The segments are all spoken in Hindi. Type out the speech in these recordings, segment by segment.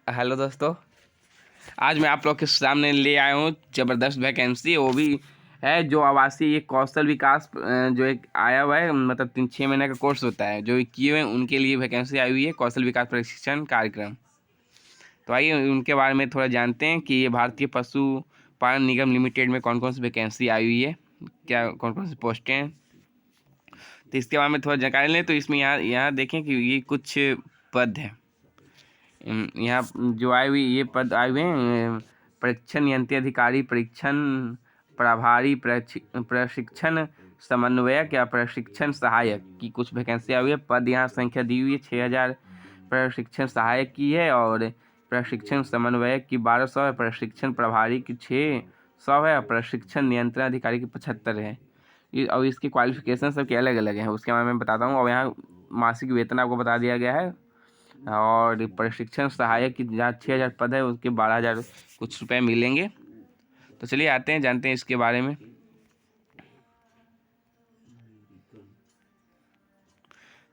हेलो दोस्तों, आज मैं आप लोग के सामने ले आया हूँ ज़बरदस्त वैकेंसी। वो भी है जो आवासीय कौशल विकास जो एक आया हुआ है, मतलब 3-6 महीने का कोर्स होता है। जो किए हुए हैं उनके लिए वैकेंसी आई हुई है, कौशल विकास प्रशिक्षण कार्यक्रम। तो आइए उनके बारे में थोड़ा जानते हैं कि ये भारतीय पशुपालन निगम लिमिटेड में कौन कौन सी वैकेंसी आई हुई है, क्या कौन कौन सी पोस्टें हैं। तो इसके बारे में थोड़ा जानकारी लें। तो इसमें यहाँ यहाँ देखें कि ये कुछ पद हैं। यहाँ जो आए हुए ये पद आए हुए हैं, परीक्षण नियंत्रण अधिकारी, परीक्षण प्रभारी, प्रशिक्षण समन्वयक या प्रशिक्षण सहायक की कुछ वैकेंसी आई हुई है। पद यहाँ संख्या दी हुई है 6000 प्रशिक्षण सहायक की है, और प्रशिक्षण समन्वयक की 1200 है, प्रशिक्षण प्रभारी की 600 है, और प्रशिक्षण नियंत्रण अधिकारी की 75 है। और इसकी क्वालिफिकेशन सबके अलग अलग हैं, उसके बारे में बताता हूँ। और यहाँ मासिक वेतन आपको बता दिया गया है। और प्रशिक्षण सहायक की जहाँ 6000 पद है उसके 12000 कुछ रुपए मिलेंगे। तो चलिए आते हैं, जानते हैं इसके बारे में।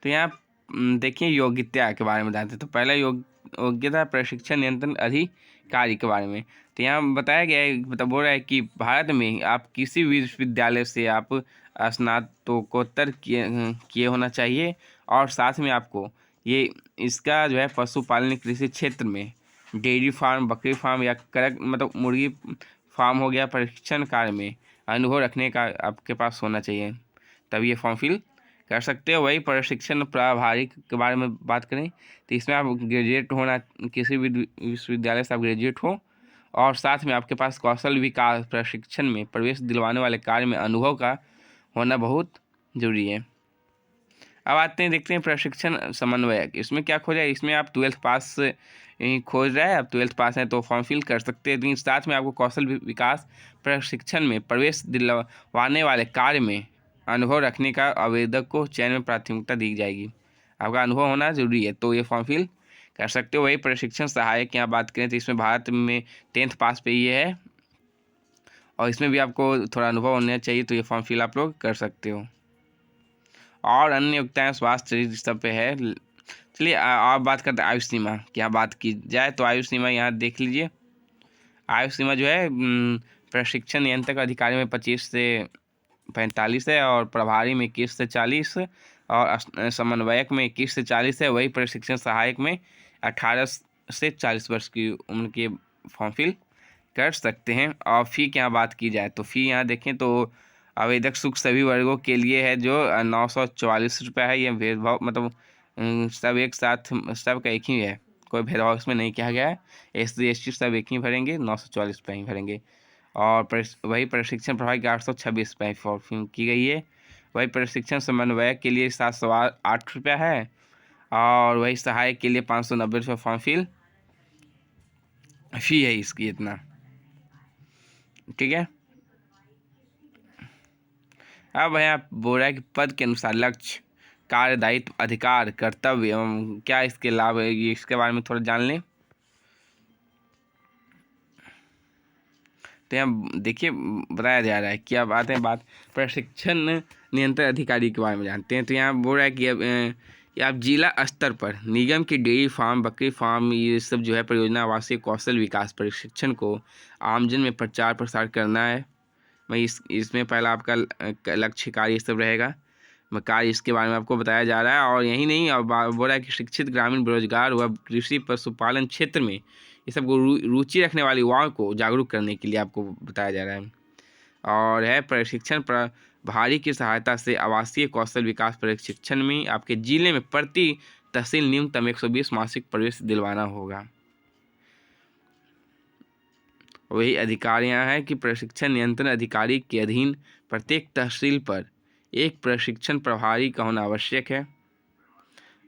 तो यहाँ देखिए योग्यता के बारे में जानते हैं। तो पहला योग्यता प्रशिक्षण नियंत्रण अधिकारी के बारे में। तो यहाँ बताया गया है, मतलब बोल रहा है कि भारत में आप किसी विश्वविद्यालय से आप स्नातकोत्तर किए होना चाहिए, और साथ में आपको ये इसका जो है पशुपालन कृषि क्षेत्र में डेयरी फार्म, बकरी फार्म या करक मतलब मुर्गी फार्म हो गया, प्रशिक्षण कार्य में अनुभव रखने का आपके पास होना चाहिए, तब ये फॉर्म फिल कर सकते हो। वही प्रशिक्षण प्रभारी के बारे में बात करें तो इसमें आप ग्रेजुएट होना, किसी भी विश्वविद्यालय से आप ग्रेजुएट हो, और साथ में आपके पास कौशल विकास प्रशिक्षण में प्रवेश दिलवाने वाले कार्य में अनुभव का होना बहुत जरूरी है। अब आते हैं, देखते हैं प्रशिक्षण समन्वयक। इसमें क्या खोजा है, इसमें आप 12th पास खोज रहे हैं। आप 12th पास हैं तो फॉर्म फिल कर सकते हैं, लेकिन साथ में आपको कौशल विकास प्रशिक्षण में प्रवेश दिलवाने वाले कार्य में अनुभव रखने का आवेदक को चयन में प्राथमिकता दी जाएगी। आपका अनुभव होना जरूरी है, तो ये फॉर्म फिल कर सकते हो। वही प्रशिक्षण सहायक की यहाँ बात करें तो इसमें भारत में 10th पास पे ये है, और इसमें भी आपको थोड़ा अनुभव होना चाहिए, तो ये फॉर्म फिल आप लोग कर सकते हो। और अन्य योग्यताएँ स्वास्थ्य सब पे है। चलिए आप बात करते हैं आयु सीमा की। यहाँ बात की जाए तो आयु सीमा यहाँ देख लीजिए। आयु सीमा जो है प्रशिक्षण नियंत्रक अधिकारी में 25 से 45 है, और प्रभारी में 21 से 40, और समन्वयक में 21 से 40 है। वही प्रशिक्षण सहायक में 18 से 40 वर्ष की उम्र के फॉर्म फिल कर सकते हैं। और फ़ी की यहाँ बात की जाए तो फ़ी यहाँ देखें तो आवेदक सुख सभी वर्गों के लिए है, जो 944 रुपये है। ये भेदभाव मतलब सब एक साथ, सबका एक ही है, कोई भेदभाव इसमें नहीं किया गया है। SC ST सब एक ही भरेंगे, 944 रुपये ही भरेंगे। और वही प्रशिक्षण प्रभारी की 826 रुपये फॉर्म की गई है। वही प्रशिक्षण समन्वयक के लिए 708 रुपया है, और वही सहायक के लिए 590 रुपये फॉर्म फिल फी है इसकी, इतना ठीक है। अब यहाँ बोल रहा है कि पद के अनुसार लक्ष्य, कार्य, दायित्व, अधिकार, कर्तव्य एवं क्या इसके लाभ है, ये इसके बारे में थोड़ा जान लें। तो यहाँ देखिए बताया जा रहा है कि अब आते हैं बात प्रशिक्षण नियंत्रण अधिकारी के बारे में जानते हैं। तो यहाँ बोल रहा है कि अब कि आप जिला स्तर पर निगम की डेयरी फार्म, बकरी फार्म, ये सब जो है परियोजना आवासीय कौशल विकास प्रशिक्षण को आमजन में प्रचार प्रसार करना है। मैं इसमें पहला आपका लक्ष्य कार्य सब रहेगा। कार्य इसके बारे में आपको बताया जा रहा है। और यही नहीं, और बोल रहा है कि शिक्षित ग्रामीण बेरोजगार व कृषि पशुपालन क्षेत्र में ये सब रुचि रखने वाले युवाओं को जागरूक करने के लिए आपको बताया जा रहा है। और है प्रशिक्षण प्रभारी की सहायता से आवासीय कौशल विकास प्रशिक्षण में आपके जिले में प्रति तहसील न्यूनतम 120 मासिक प्रवेश दिलवाना होगा। वही अधिकार यहाँ है कि प्रशिक्षण नियंत्रण अधिकारी के अधीन प्रत्येक तहसील पर एक प्रशिक्षण प्रभारी का होना आवश्यक है,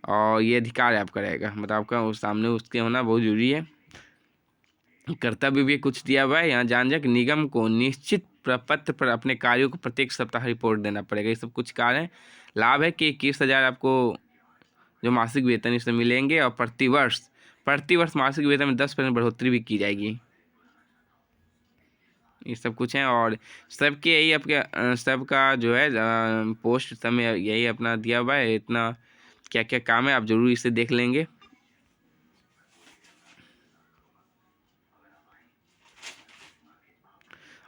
और ये अधिकार आपका रहेगा, मतलब आपका उस सामने उसके होना बहुत जरूरी है। कर्तव्य भी कुछ दिया हुआ है यहाँ, जान जाए कि निगम को निश्चित प्रपत्र पर अपने कार्यों को प्रत्येक सप्ताह रिपोर्ट देना पड़ेगा। ये सब कुछ कार्य है। लाभ है कि 21,000 आपको जो मासिक वेतन इससे मिलेंगे, और प्रतिवर्ष मासिक वेतन में 10% बढ़ोतरी भी की जाएगी। ये सब कुछ है। और सबके यही आपके सबका जो है पोस्ट सब में यही अपना दिया हुआ है। इतना क्या क्या काम है आप जरूर इसे देख लेंगे।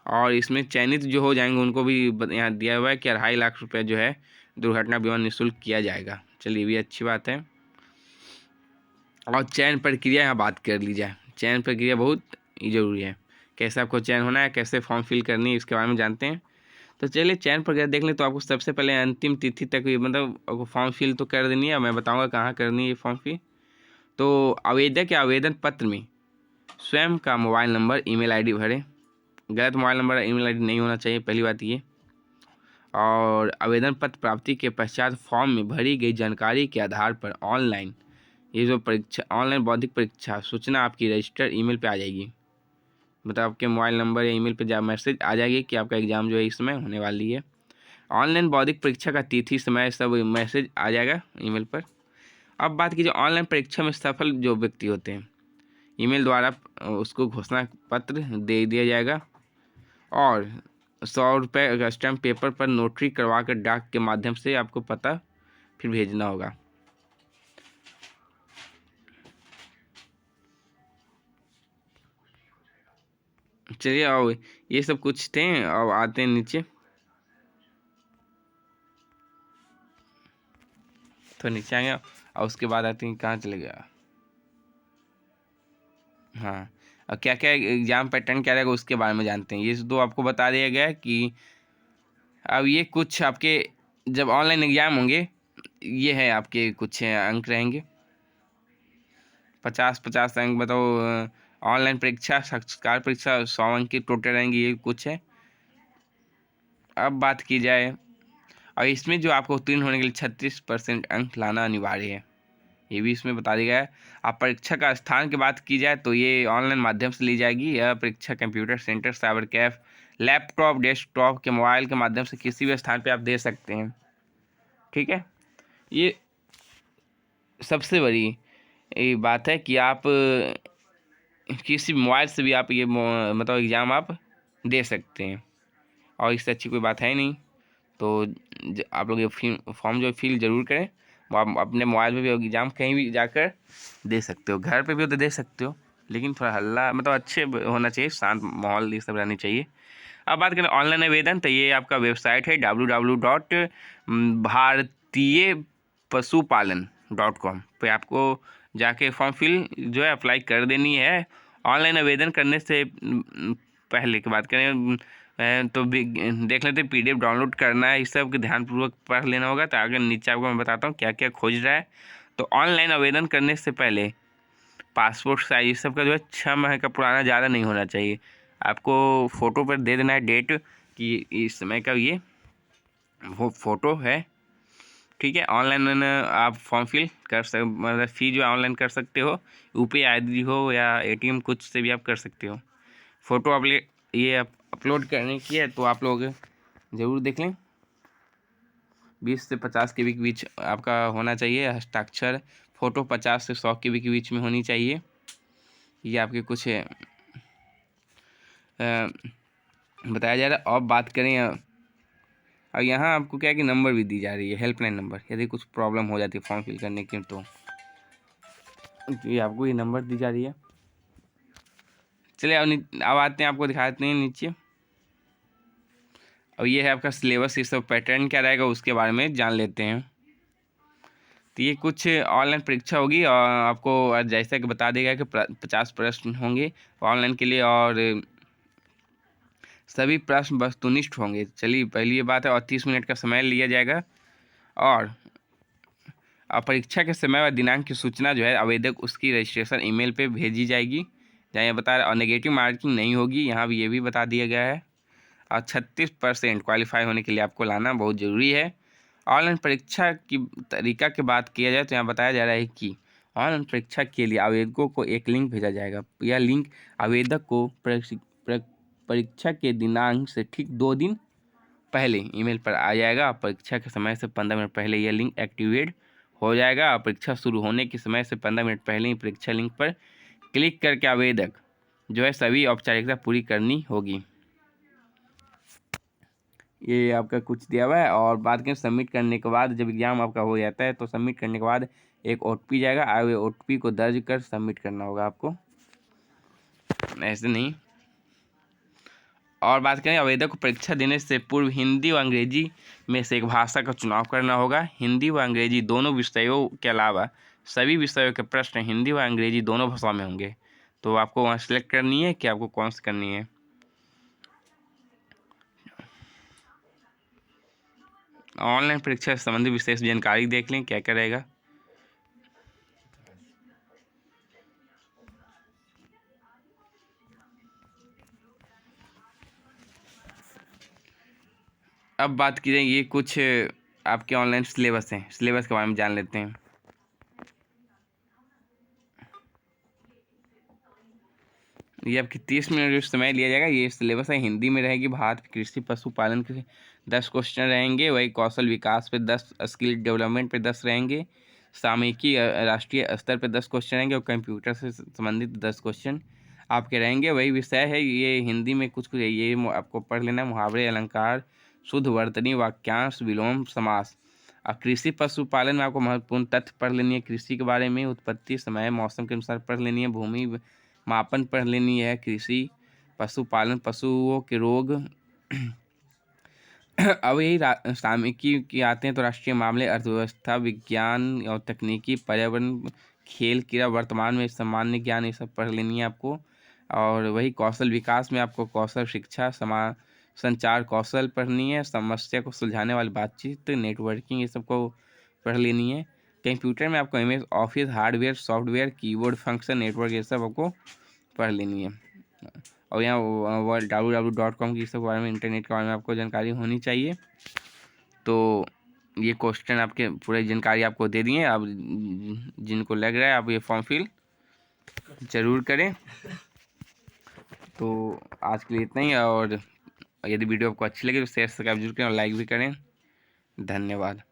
और इसमें चयनित जो हो जाएंगे उनको भी यहाँ दिया हुआ है कि 2.5 लाख रुपये जो है दुर्घटना बीमा निःशुल्क किया जाएगा। चलिए ये भी अच्छी बात है। और चयन प्रक्रिया यहाँ बात कर ली जाए, चयन प्रक्रिया बहुत ज़रूरी है। कैसे आपको चयन होना है, कैसे फॉर्म फिल करनी है, इसके बारे में जानते हैं। तो चलिए चयन प्रक्रिया देख लें। तो आपको सबसे पहले अंतिम तिथि तक मतलब आपको फॉर्म फिल तो कर देनी है। मैं बताऊंगा कहाँ करनी है फॉर्म फिल। तो आवेदक या आवेदन पत्र में स्वयं का मोबाइल नंबर, ईमेल आईडी भरें। गलत मोबाइल नंबर, ईमेल आईडी नहीं होना चाहिए, पहली बात ये। और आवेदन पत्र प्राप्ति के पश्चात फॉर्म में भरी गई जानकारी के आधार पर ऑनलाइन ये जो परीक्षा, ऑनलाइन बौद्धिक परीक्षा सूचना आपकी रजिस्टर ईमेल पे आ जाएगी। मतलब आपके मोबाइल नंबर या ईमेल पे मैसेज आ जाएगी कि आपका एग्ज़ाम जो है इस समय होने वाली है। ऑनलाइन बौद्धिक परीक्षा का तिथि, समय सब मैसेज आ जाएगा ईमेल पर। अब बात कीजिए ऑनलाइन परीक्षा में सफल जो व्यक्ति होते हैं, ईमेल द्वारा उसको घोषणा पत्र दे दिया जाएगा और 100 रुपये का स्टैम्प पेपर पर नोटरी करवा कर डाक के माध्यम से आपको पता फिर भेजना होगा। चलिए आओ, ये सब कुछ थे। अब आते हैं नीचे, तो नीचे आएंगे और उसके बाद आते हैं कहाँ चले गया। हाँ, और क्या क्या एग्ज़ाम पैटर्न क्या रहेगा उसके बारे में जानते हैं। ये दो आपको बता दिया गया है कि अब ये कुछ आपके जब ऑनलाइन एग्ज़ाम होंगे, ये है आपके कुछ अंक रहेंगे 50-50 अंक। बताओ ऑनलाइन परीक्षा, साक्षात्कार परीक्षा 100 अंक की टोटल रहेंगी, ये कुछ है। अब बात की जाए, और इसमें जो आपको उत्तीर्ण होने के लिए 36% अंक लाना अनिवार्य है, ये भी इसमें बता दिया गया है। अब परीक्षा का स्थान की बात की जाए तो ये ऑनलाइन माध्यम से ली जाएगी। यह परीक्षा computer centre, cyber Kaif, laptop, desktop के मोबाइल के माध्यम से किसी भी स्थान पे आप दे सकते हैं। ठीक है, ये सबसे बड़ी ये बात है कि आप किसी मोबाइल से भी आप ये मतलब एग्ज़ाम आप दे सकते हैं, और इससे अच्छी कोई बात है ही नहीं। तो आप लोग ये फॉर्म जो फिल ज़रूर करें। वो आप अपने मोबाइल में भी एग्ज़ाम कहीं भी जाकर दे सकते हो, घर पे भी तो दे सकते हो, लेकिन थोड़ा हल्ला मतलब अच्छे होना चाहिए, शांत माहौल ये सब रहनी चाहिए। अब बात करें ऑनलाइन आवेदन, तो ये आपका वेबसाइट है www.भारतीय-पशुपालन.com पे आपको जाके फॉर्म फिल जो है अप्लाई कर देनी है। ऑनलाइन आवेदन करने से पहले की बात करें तो देख लेते PDF डाउनलोड करना है, इस सब के ध्यानपूर्वक पढ़ लेना होगा। तो आगे नीचे आपको मैं बताता हूँ क्या क्या खोज रहा है। तो ऑनलाइन आवेदन करने से पहले पासपोर्ट साइज सब का जो है 6 माह का पुराना ज़्यादा नहीं होना चाहिए। आपको फ़ोटो पर दे देना है डेट कि इस समय का ये वो फ़ोटो है। ठीक है, ऑनलाइन आप फॉर्म फिल कर मतलब फ़ी जो ऑनलाइन कर सकते हो, UPI ID हो या ATM कुछ से भी आप कर सकते हो। फ़ोटो ये अपलोड करने की है तो आप लोग ज़रूर देख लें। 20 से 50 KB के बीच आपका होना चाहिए हस्ताक्षर। फ़ोटो 50 से 100 KB के बीच में होनी चाहिए। ये आपके कुछ बताया जा रहा है। अब बात करें और यहाँ आपको क्या है कि नंबर भी दी जा रही है, हेल्पलाइन नंबर। यदि कुछ प्रॉब्लम हो जाती है फॉर्म फिल करने की तो ये आपको ये नंबर दी जा रही है। चलिए अब आते हैं, आपको दिखा देते हैं नीचे। और ये है आपका सिलेबस, ये सब पैटर्न क्या रहेगा उसके बारे में जान लेते हैं। तो ये कुछ ऑनलाइन परीक्षा होगी और आपको जैसा कि बता देगा कि 50 प्रश्न होंगे ऑनलाइन के लिए, और सभी प्रश्न वस्तुनिष्ठ होंगे। चलिए पहली ये बात है, और 30 मिनट का समय लिया जाएगा। और परीक्षा के समय व दिनांक की सूचना जो है आवेदक उसकी रजिस्ट्रेशन ईमेल पे भेजी जाएगी, जहाँ ये बता रहा है। और नेगेटिव मार्किंग नहीं होगी, यहाँ भी ये भी बता दिया गया है। और 36% क्वालिफाई होने के लिए आपको लाना बहुत ज़रूरी है। ऑनलाइन परीक्षा की तरीका की बात किया जाए तो यहाँ बताया जा रहा है कि ऑनलाइन परीक्षा के लिए आवेदकों को एक लिंक भेजा जाएगा। यह लिंक आवेदक को परीक्षा के दिनांक से ठीक 2 दिन पहले ईमेल पर आ जाएगा। परीक्षा के समय से 15 मिनट पहले यह लिंक एक्टिवेट हो जाएगा। और परीक्षा शुरू होने के समय से 15 मिनट पहले ही परीक्षा लिंक पर क्लिक करके आवेदक जो है सभी औपचारिकता पूरी करनी होगी। ये आपका कुछ दिया हुआ है। और बात करें सबमिट करने के बाद, जब एग्ज़ाम आपका हो जाता है तो सबमिट करने के बाद एक OTP जाएगा। आए हुए OTP को दर्ज कर सबमिट करना होगा आपको, ऐसे नहीं। और बात करें, आवेदक को परीक्षा देने से पूर्व हिंदी व अंग्रेजी में से एक भाषा का चुनाव करना होगा। हिंदी व अंग्रेजी दोनों विषयों के अलावा सभी विषयों के प्रश्न हिंदी व अंग्रेजी दोनों भाषा में होंगे। तो आपको वहाँ सेलेक्ट करनी है कि आपको कौन सी करनी है। ऑनलाइन परीक्षा से संबंधित विशेष जानकारी देख लें क्या क्या रहेगा। अब बात की जाए, ये कुछ आपके ऑनलाइन सिलेबस हैं, सिलेबस के बारे में जान लेते हैं। ये आपकी 30 मिनट जो समय लिया जाएगा, ये सिलेबस है, हिंदी में रहेगी। भारत कृषि पशुपालन के 10 क्वेश्चन रहेंगे, वही कौशल विकास पे 10, स्किल डेवलपमेंट पे 10 रहेंगे, सामयिकी राष्ट्रीय स्तर पे 10 क्वेश्चन रहेंगे और कंप्यूटर से संबंधित 10 क्वेश्चन आपके रहेंगे। वही विषय है, ये हिंदी में कुछ ये आपको पढ़ लेना। मुहावरे, अलंकार, शुद्ध वर्तनी, वाक्यांश, विलोम, समास। और कृषि पशुपालन में आपको महत्वपूर्ण तथ्य पढ़ लेनी है, कृषि के बारे में, उत्पत्ति, समय, मौसम के अनुसार पढ़ लेनी है, भूमि मापन पढ़ लेनी है, कृषि पशुपालन, पशुओं के रोग। अब यही सामयिकी की आते हैं तो राष्ट्रीय मामले, अर्थव्यवस्था, विज्ञान और तकनीकी, पर्यावरण, खेल, क्रीड़ा, वर्तमान में सामान्य ज्ञान, ये सब पढ़ लेनी है आपको। और वही कौशल विकास में आपको कौशल शिक्षा, संचार कौशल पढ़नी है, समस्या को सुलझाने वाली बातचीत, नेटवर्किंग, ये सबको पढ़ लेनी है। कंप्यूटर में आपको MS office, hardware, software, keyboard function, network, ये सब आपको पढ़ लेनी है। और यहाँ www.com की सब बारे में, इंटरनेट के बारे में आपको जानकारी होनी चाहिए। तो ये क्वेश्चन आपके पूरे जानकारी आपको दे दिए। अब जिनको लग रहा है आप ये फॉर्म फिल ज़रूर करें। तो आज के लिए इतना ही, और यदि वीडियो आपको अच्छी लगे तो शेयर सब्सक्राइब जरूर करें और लाइक भी करें। धन्यवाद।